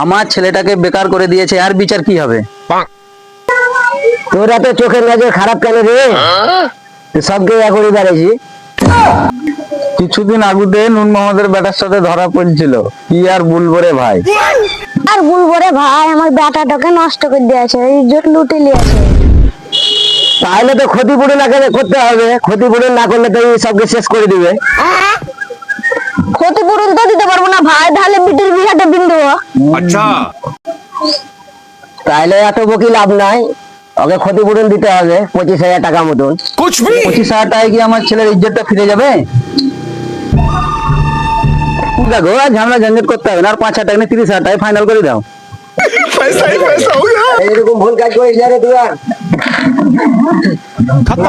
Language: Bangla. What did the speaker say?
আমার ছেলেটাকে বেকার করে দিয়েছে, আর বিচার কি হবে? তোরা তো চোখের নজর খারাপ কেন রে? তুই সবকে এখনই বেড়েছি। কিছুদিন আগুতে নুন মোহাম্মদের বেটার সাথে ধরা পড়ছিল, কি আর বলবো রে ভাই। আর বলবো রে ভাই, আমার বেটাটাকে নষ্ট করে দিয়েছে, ইজ্জত লুটে নিয়েছে। তাহলে তো ক্ষতিপূরণ আগে করতে হবে, ক্ষতিপূরণ না করলে তো এই সবকে শেষ করে দিবে। ক্ষতিপূরণ তো দিতে পারবো না ভাই, তাহলে বিটির বিহাটা দিন দেবো। अच्छा তাহলে এত বকি লাভ নাই, ওকে ক্ষতিপূরণ দিতে হবে 25,000 টাকা মতন। कुछ भी 25,000 টাকায় কি আমার ছেলের ইজ্জতটা ফিরে যাবে? দেখো আর ঝামেলা ঝঞ্ঝট করতে হবে না, আর 5,000 টাকা নিয়ে 30,000 টাকায় ফাইনাল করে দাও। पैसा ही पैसा होगा এইরকম ভুল কাজ করিস না রে তুই আর। खत्म